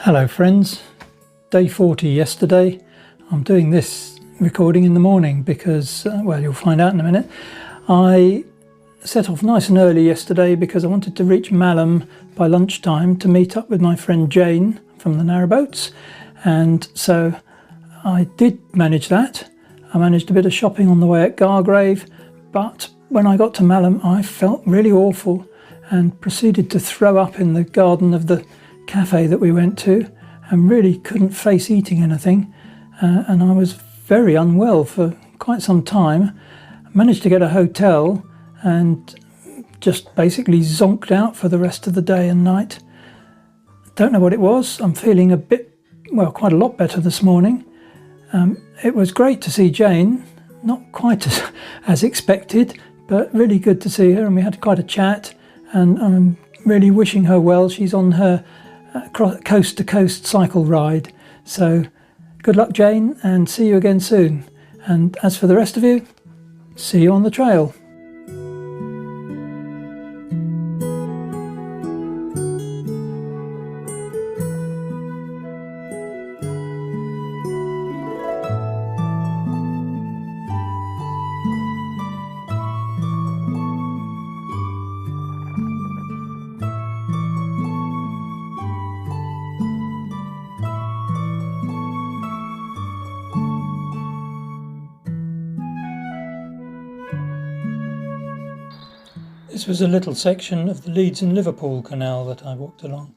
Hello friends, day 40 yesterday. I'm doing this recording in the morning because, well, you'll find out in a minute. I set off nice and early yesterday because I wanted to reach Malham by lunchtime to meet up with my friend Jane from the narrowboats, and so I did manage that. I managed a bit of shopping on the way at Gargrave, but when I got to Malham I felt really awful and proceeded to throw up in the garden of the cafe that we went to, and really couldn't face eating anything, and I was very unwell for quite some time. I managed to get a hotel and just basically zonked out for the rest of the day and night. Don't know what it was. I'm feeling a bit, well, quite a lot better this morning. It was great to see Jane, not quite as expected, but really good to see her, and we had quite a chat, and I'm really wishing her well. She's on her coast to coast cycle ride, so good luck Jane, and see you again soon. And as for the rest of you, see you on the trail. This was a little section of the Leeds and Liverpool canal that I walked along.